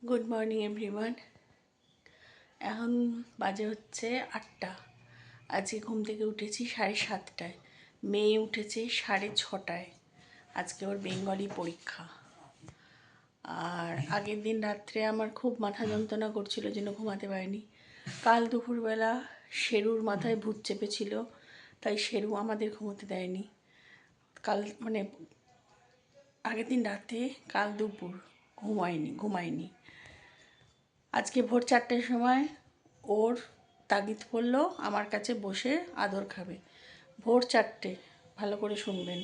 Good morning everyone. এখন বাজে হচ্ছে 8টা। আজকে ঘুম থেকে উঠেছি 7:30টায়, মেয়ে উঠেছে 6:30টায়। আজকে ওর বেঙ্গলি পরীক্ষা। আর আগের দিন রাত্রে আমার খুব মাথা যন্ত্রণা করছিল, যেন ঘুমাতে পারিনি। কাল দুপুরবেলা শেরুর মাথায় ভূত চেপেছিল, তাই শেরু আমাদের ঘুমোতে দেয়নি। কাল আগের দিন রাতে কাল দুপুর ঘুমায়নি। আজকে ভোর 4টের সময় ওর তাগিদ পড়লো আমার কাছে বসে আদর খাবে। ভোর 4টে, ভালো করে শুনবেন।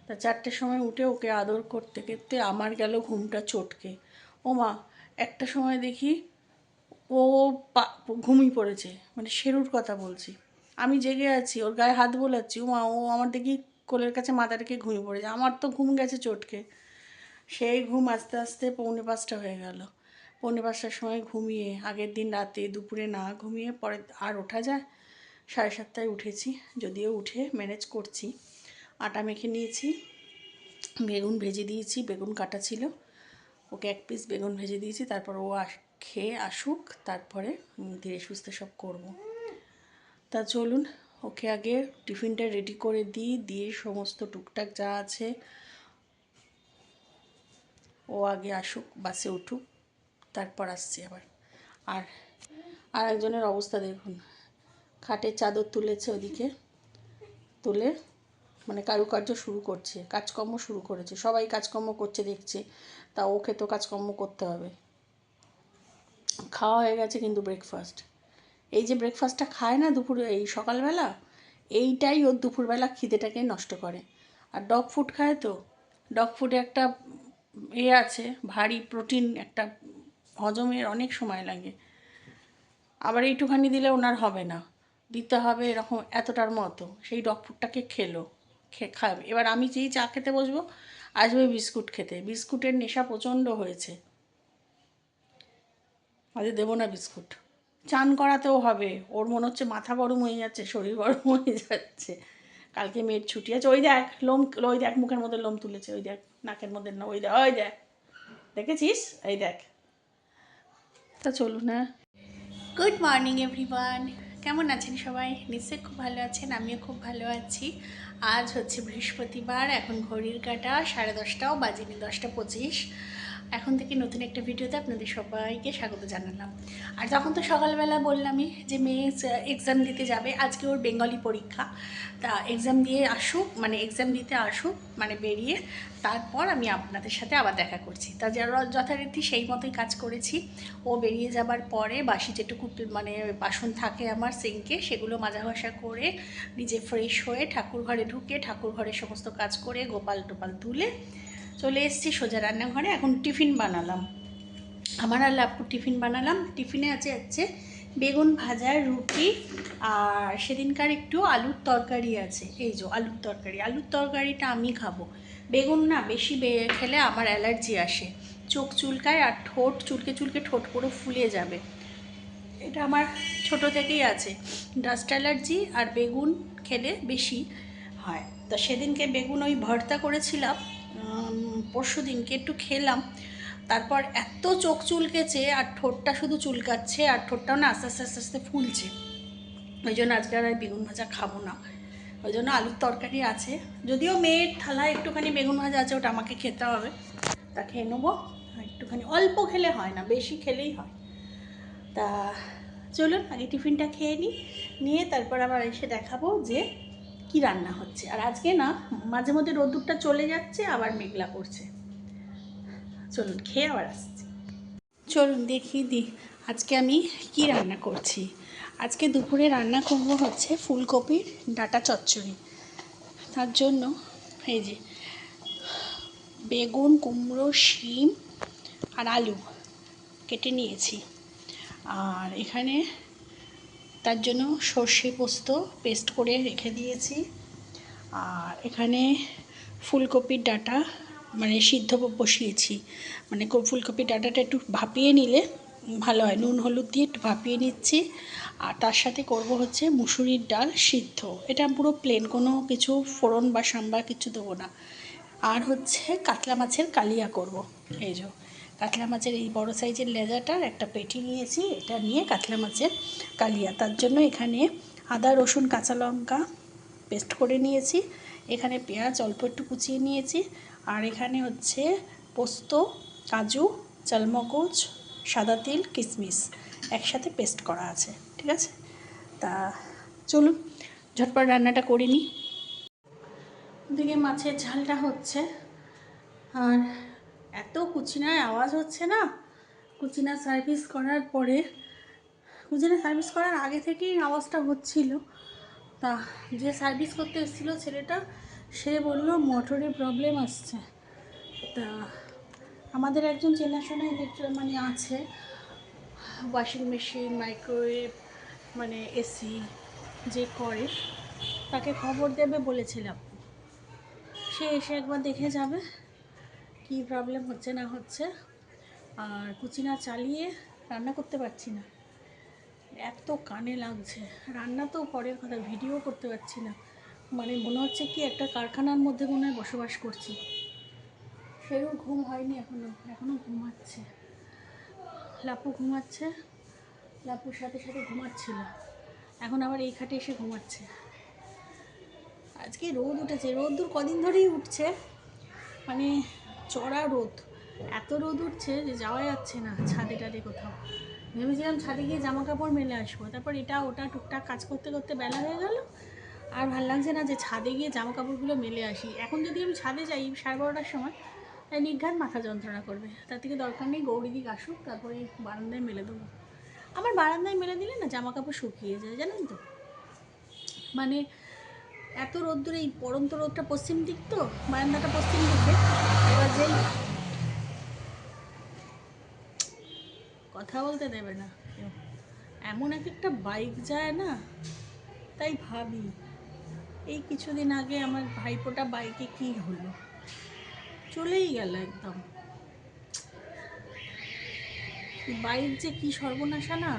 তা 4টের সময় উঠে ওকে আদর করতে করতে আমার গেল ঘুমটা চটকে। ও মা, একটা সময় দেখি ও ঘুমিয়ে পড়েছে, মানে শেরুর কথা বলছি। আমি জেগে আছি, ওর গায়ে হাত বোলাচ্ছি, ও মা, ও আমার দেখি কোলের কাছে মাথা রেখে ঘুমিয়ে পড়েছে। আমার তো ঘুম গেছে চটকে। সেই ঘুম আস্তে আস্তে 4:45 হয়ে গেল। 4:45টার সময় ঘুমিয়ে, আগের দিন রাতে দুপুরে না ঘুমিয়ে পরে আর ওঠা যায়? 7:30টায় উঠেছি, যদিও উঠে ম্যানেজ করছি। আটা মেখে নিয়েছি, বেগুন ভেজে দিয়েছি, বেগুন কাটা ছিল, ওকে 1 পিস বেগুন ভেজে দিয়েছি। তারপর ও খেয়ে আসুক, তারপরে ধীরে সুস্থে সব করব। তা চলুন, ওকে আগে টিফিনটা রেডি করে দিয়ে সমস্ত টুকটাক যা আছে, ও আগে আসুক, বাসে উঠুক, তারপর আসছি আবার। আর একজনের অবস্থা দেখুন, খাটের চাদর তুলেছে ওদিকে, তুলে মানে কারুকার্য শুরু করছে, কাজকর্ম শুরু করেছে। সবাই কাজকর্ম করছে দেখছে, তা ওকে তো কাজকর্ম করতে হবে। খাওয়া হয়ে গেছে কিন্তু ব্রেকফাস্ট, এই যে ব্রেকফাস্টটা খায় না দুপুরে, এই সকালবেলা, এইটাই ওর দুপুরবেলা খিদেটাকে নষ্ট করে। আর ডগ ফুড খায়, তো ডগ ফুডে একটা আছে, ভারী প্রোটিন, একটা হজমের অনেক সময় লাগে। আবার এইটুখানি দিলে ওনার হবে না, দিতে হবে এরকম এতটার মতো। সেই ডগ ফুডটাকে খাবে। এবার আমি যেই চা খেতে বসবো, আসবে বিস্কুট খেতে। বিস্কুটের নেশা প্রচণ্ড হয়েছে, আজকে দেবো না বিস্কুট। চান করাতেও হবে, ওর মনে হচ্ছে মাথা গরম হয়ে যাচ্ছে, শরীর গরম হয়ে যাচ্ছে। কালকে মেয়ের ছুটি আছে। ওই দেখ লোম, ওই দেখ মুখের মধ্যে লোম তুলেছে, ওই দেখ নাকের মধ্যে, না ওই দেখ, ওই দেখ, দেখেছিস, এই দেখ। তা চলুন। হ্যাঁ, গুড মর্নিং এভরিওয়ান। কেমন আছেন সবাই? নিশ্চয়ই খুব ভালো আছেন, আমিও খুব ভালো আছি। আজ হচ্ছে বৃহস্পতিবার, এখন ঘড়ির কাঁটা 10:30টাও বাজেনি, 10টা 25। এখন থেকে নতুন একটা ভিডিওতে আপনাদের সবাইকে স্বাগত জানালাম। আর তখন তো সকালবেলা বললামই যে মেয়ে এক্সাম দিতে যাবে, আজকে ওর বেঙ্গলি পরীক্ষা। তা এক্সাম দিতে আসুক, মানে বেরিয়ে, তারপর আমি আপনাদের সাথে আবার দেখা করছি। তা যারা যথারীতি সেই মতোই কাজ করেছি। ও বেরিয়ে যাবার পরে বাসি যেটুকু মানে বাসন থাকে আমার সিঙ্কে, সেগুলো মাজা ঘষা করে নিজে ফ্রেশ হয়ে ঠাকুর ঘরে ঢুকে, ঠাকুর ঘরে সমস্ত কাজ করে গোপাল টোপাল তুলে চলে এসেছি সোজা রান্নাঘরে। এখন টিফিন বানালাম, আমার আর লাপুর টিফিন বানালাম। টিফিনে আছে বেগুন ভাজা, রুটি, আর সেদিনকার একটু আলুর তরকারি আছে। এই যে আলুর তরকারিটা আমি খাবো। বেগুন না বেশি খেলে আমার অ্যালার্জি আসে, চোখ চুলকায়, আর ঠোঁট চুলকে ঠোঁট পুরো ফুলে যাবে। এটা আমার ছোট থেকেই আছে, ডাস্ট অ্যালার্জি, আর বেগুন খেলে বেশি হয়। তো সেদিনকে বেগুন ওই ভর্তা করেছিলাম, পরশু দিনকে একটু খেলাম, তারপর এত চোখ চুলকেছে, আর ঠোঁটটা শুধু চুলকাচ্ছে, আর ঠোঁটটাও না আস্তে আস্তে আস্তে আস্তে ফুলছে। ওই জন্য আজকে আর বেগুন ভাজা খাবো না, ওই জন্য আলুর তরকারি আছে। যদিও মেয়ের থালায় একটুখানি বেগুন ভাজা আছে, ওটা আমাকে খেতে হবে, তা খেয়ে নেবো। একটুখানি অল্প খেলে হয় না, বেশি খেলেই হয়। তা চলুন আগে টিফিনটা খেয়ে নিয়ে তারপর আবার এসে দেখাবো যে কি রান্না হচ্ছে। আর আজকে না মাঝে মধ্যে রোদ্দুরটা চলে যাচ্ছে, আবার মেঘলা করছে। চলুন খেয়ে আবার আসছি। চলুন দেখিয়ে দিই আজকে আমি কি রান্না করছি। আজকে দুপুরে রান্না করব হচ্ছে ফুলকপির ডাঁটা চচ্চড়ি। তার জন্য এই যে বেগুন, কুমড়ো, শিম আর আলু কেটে নিয়েছি। আর এখানে তার জন্য সর্ষে পোস্ত পেস্ট করে রেখে দিয়েছি। আর এখানে ফুলকপির ডাঁটা মানে সিদ্ধ বসিয়েছি, মানে ফুলকপির ডাঁটাটা একটু ভাপিয়ে নিলে ভালো হয়, নুন হলুদ দিয়ে একটু ভাপিয়ে নিচ্ছি। আর তার সাথে করব হচ্ছে মুসুরির ডাল সিদ্ধ, এটা পুরো প্লেন, কোনো কিছু ফোড়ন বা সাম্বার কিছু দেবো না। আর হচ্ছে কাতলা মাছের কালিয়া করব। এই যে কাতলা মাছের এই বড় সাইজের লেজাটার একটা পেটি নিয়েছি, এটা নিয়ে কাতলা মাছের কালিয়া। তার জন্য এখানে আদা রসুন কাঁচা লঙ্কা পেস্ট করে নিয়েছি, এখানে পেঁয়াজ অল্প একটু কুচিয়ে নিয়েছি, আর এখানে হচ্ছে পোস্ত, কাজু, চালমগজ, সাদা তিল, কিশমিশ একসাথে পেস্ট করা আছে। ঠিক আছে, তা চলুন ঝটপট রান্নাটা করে নিই। ওদিকে মাছের ঝালটা হচ্ছে, আর এত কুচিনার আওয়াজ হচ্ছে না। কুচিনা সার্ভিস করার পরে, কুচিনা সার্ভিস করার আগে থেকেই আওয়াজটা হচ্ছিল। তা যে সার্ভিস করতে এসেছিলো ছেলেটা, সে বললো মোটরে প্রবলেম আসছে। তা আমাদের একজন চেনাশোনা মানে আছে, ওয়াশিং মেশিন, মাইক্রোওয়েভ, মানে এসি যে করে, তাকে খবর দেবে বলেছিলাম। সে এসে একবার দেখে যাবে কি প্রবলেম হচ্ছে না হচ্ছে। আর কুচিনা চালিয়ে রান্না করতে পারছি না, এত কানে লাগছে। রান্না তো পরের কথা, ভিডিও করতে পারছি না। মানে মনে হচ্ছে কি একটা কারখানার মধ্যে মনে হয় বসবাস করছি। সেরও ঘুম হয়নি এখনও ঘুমাচ্ছে। লাপু ঘুমাচ্ছে, লাপুর সাথে সাথে ঘুমাচ্ছিল, এখন আবার এই খাটে এসে ঘুমাচ্ছে। আজকে রোদ উঠেছে, রোদ্দুর কদিন ধরেই উঠছে, মানে চড়া রোদ, এত রোদ উঠছে যে যাওয়া যাচ্ছে না ছাদে টাদে কোথাও। ভেবেছিলাম ছাদে গিয়ে জামা কাপড় মেলে আসবো, তারপর এটা ওটা টুকটাক কাজ করতে করতে বেলা হয়ে গেল, আর ভালো লাগছে না যে ছাদে গিয়ে জামা কাপড়গুলো মেলে আসি। এখন যদি আমি ছাদে যাই 12:30টার সময়, তাই নির্ঘাত মাথা যন্ত্রণা করবে। তার থেকে দরকার নেই, গৌরীদিক আসুক, তারপরে বারান্দায় মেলে দেবো। আমার বারান্দায় মেলে দিলে না জামা কাপড় শুকিয়ে যায়, জানেন তো। মানে এত রোদ্দুর, এই পড়ন্ত রোদটা পশ্চিম দিক তো, বারান্দাটা পশ্চিম দিকে, এবার যেই কথা বলতে দেবে না কেউ, এমন একটা বাইক যায় না, তাই ভাবি এই কিছুদিন আগে আমার ভাইপোটা বাইকে কি হলো, চলেই গেল একদম। বাইক যে কি সর্বনাশা না।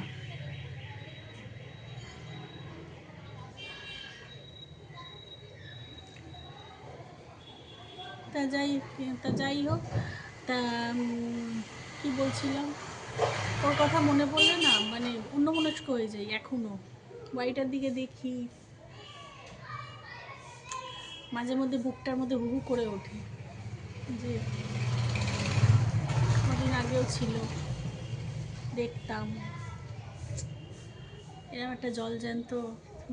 তা যাই হোক, তা কি বলছিলাম, ওর কথা মনে পড়লে না মানে অন্যমনস্ক হয়ে যাই। এখনও বাড়িটার দিকে দেখি, মাঝে মধ্যে বুকটার মধ্যে হু হু করে ওঠে যে কদিন আগেও ছিল, দেখতাম এরকম একটা জলজ্যান্ত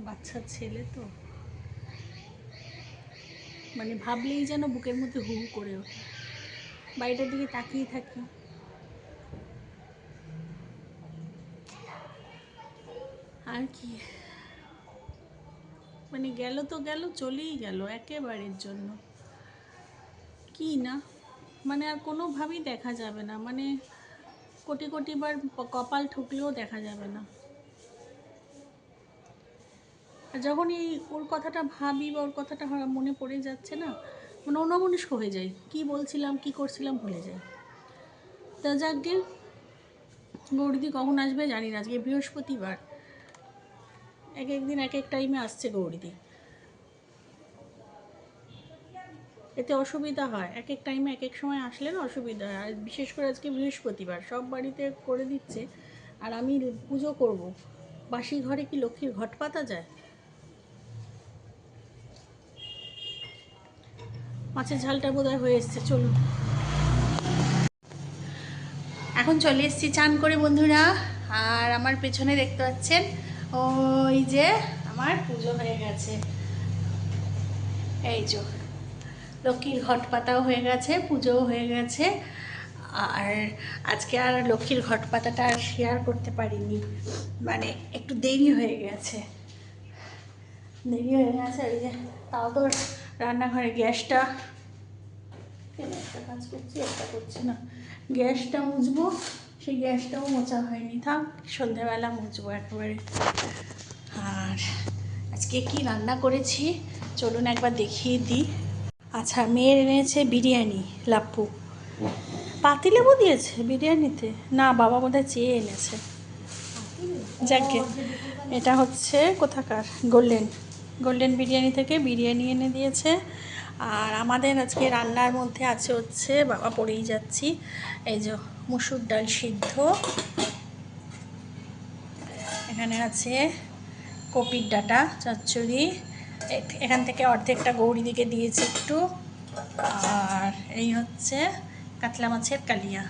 বাচ্চা ছেলে, তো মানে ভাবলেই যেন বুকের মধ্যে হু হু করে ওঠে। বাড়িটার দিকে তাকিয়ে থাকি, আর কি, মানে গেল তো গেল, চলেই গেল একেবারের জন্য। কি না, মানে আর কোনোভাবেই দেখা যাবে না, মানে কোটি কোটিবার কপাল ঠুকলেও দেখা যাবে না। আর যখনই ওর কথাটা ভাবি বা ওর কথাটা মনে পড়ে যাচ্ছে না, মানে অন্যমনস্ক হয়ে যাই, কি বলছিলাম কি করছিলাম ভুলে যাই। তা যাকে গৌরীদি কখন আসবে জানি না, আজকে বৃহস্পতিবার, এক একদিন এক এক টাইমে আসছে গৌরীদি, এতে অসুবিধা হয়। এক এক টাইমে এক এক সময় আসলে না অসুবিধা হয়। আর বিশেষ করে আজকে বৃহস্পতিবার, সব বাড়িতে করে দিচ্ছে, আর আমি পুজো করব। বাসি ঘরে কি লক্ষ্মীর ঘট পাতা যায়? মাছের ঝালটা বোধহয় হয়ে এসছে, চলুন। এখন চলে এসেছি চান করে বন্ধুরা, আর আমার পেছনে দেখতে পাচ্ছেন ওই যে আমার পুজো হয়ে গেছে। এই যে লক্ষ্মীর ঘট পাতাও হয়ে গেছে, পুজোও হয়ে গেছে। আর আজকে আর লক্ষ্মীর ঘট পাতাটা আর শেয়ার করতে পারিনি, মানে একটু দেরি হয়ে গেছে। ওই যে তাও তো রান্নাঘরে গ্যাসটা, একটা কাজ করছি একটা করছি না, গ্যাসটা মুছবো, সেই গ্যাসটাও মোছা হয়নি, থাক সন্ধ্যাবেলা মুছবো একেবারে। আর আজকে কি রান্না করেছি চলুন একবার দেখিয়ে দিই। আচ্ছা, মেয়ের এনেছে বিরিয়ানি, লাপ্পু পাতিলেবু দিয়েছে বিরিয়ানিতে, না বাবা বোধহয় চেয়ে এনেছে। যাকে এটা হচ্ছে কোথাকার গোল্ডেন বিরিয়ানি থেকে বিরিয়ানি এনে দিয়েছে। আর আমাদের আজকে রান্নার মধ্যে আছে হচ্ছে, বাবা পড়েই যাচ্ছি, এই যে মুসুর ডাল সিদ্ধ, এখানে আছে কপির ডাঁটা চচ্চড়ি, এখান থেকে অর্ধেকটা গৌরীদিকে দিয়েছি একটু, আর এই হচ্ছে কাতলা মাছের কালিয়া।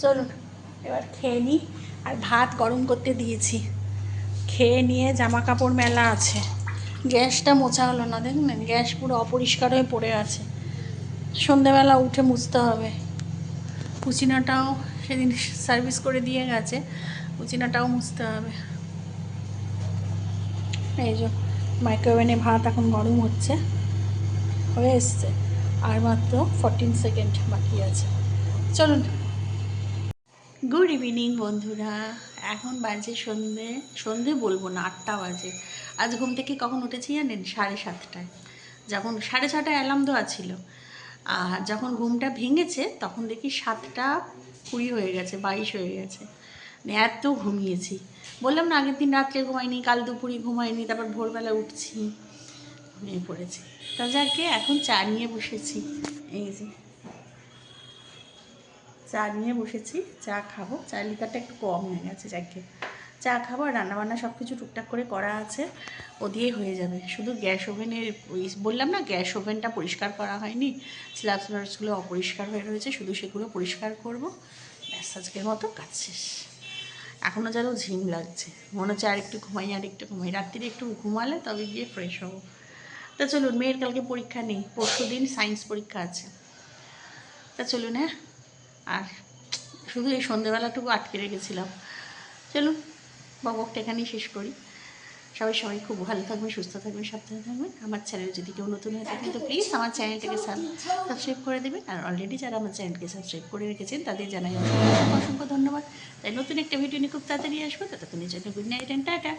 চলুন এবার খেয়ে নিই। আর ভাত গরম করতে দিয়েছি, খেয়ে নিয়ে জামা কাপড় মেলা আছে। গ্যাসটা মোছা হলো না, দেখুন না, গ্যাস পুরো অপরিষ্কার হয়ে পড়ে আছে, সন্ধেবেলা উঠে মুছতে হবে। কুচিনাটাও সেদিন সার্ভিস করে দিয়ে গেছে, কুচিনাটাও মুছতে হবে। এই যে মাইক্রোওভেনে ভাত এখন গরম হচ্ছে, হয়ে এসছে, আর মাত্র 14 সেকেন্ড বাকি আছে। চলুন। গুড ইভিনিং বন্ধুরা, এখন বাজে সন্ধে বলবো না, 8টা বাজে। আজ ঘুম থেকে কখন উঠেছি জানেন? 7:30টায়। যখন 6:30টায় অ্যালার্ম দেওয়া ছিল, আর যখন ঘুমটা ভেঙেছে তখন দেখি 7:20 হয়ে গেছে, 22 হয়ে গেছে। এত ঘুমিয়েছি, বললাম না আগের দিন রাত্রে ঘুমাইনি, কাল দুপুরে ঘুমাইনি, তারপর ভোরবেলা উঠছি, ঘুমিয়ে পড়েছি। তা যাকে এখন চা নিয়ে বসেছি, এই যে চা নিয়ে বসেছি, চা খাবো। চা লিকারটা একটু কম হয়ে গেছে, যাকে চা খাবো। আর রান্নাবান্না সব কিছু টুকটাক করে করা আছে, ও দিয়ে হয়ে যাবে। শুধু গ্যাস ওভেনের ওই বললাম না, গ্যাস ওভেনটা পরিষ্কার করা হয়নি, স্ল্যাবসগুলো অপরিষ্কার হয়ে রয়েছে, শুধু সেগুলো পরিষ্কার করবো। ব্যাস, আজকের মতো কাজ শেষ। এখনও যেন ঝিম লাগছে, মনে হচ্ছে আরেকটু ঘুমাই, রাত্রিরে একটু ঘুমালে তবে গিয়ে ফ্রেশ হবো। তা চলুন, মেয়ের কালকে পরীক্ষা নেই, পরশুদিন সায়েন্স পরীক্ষা আছে। তা চলুন, হ্যাঁ। আর শুধু এই সন্ধেবেলাটুকু আটকে রেখেছিলাম। চলুন, বকটা এখানেই শেষ করি। সবাই খুব ভালো থাকবেন, সুস্থ থাকবেন, সাবধানে থাকবেন। আমার চ্যানেল যদি কেউ নতুন হয়ে থাকেন তো প্লিজ আমার চ্যানেলটাকে সাবস্ক্রাইব করে দেবেন। আর অলরেডি যারা আমার চ্যানেলকে সাবস্ক্রাইব করে রেখেছেন তাদের জানাই অসংখ্য ধন্যবাদ। তাই নতুন একটা ভিডিও নিয়ে খুব তাড়াতাড়ি আসবো, ততক্ষণের জন্য গুড নাইট অ্যান্ড টাটা।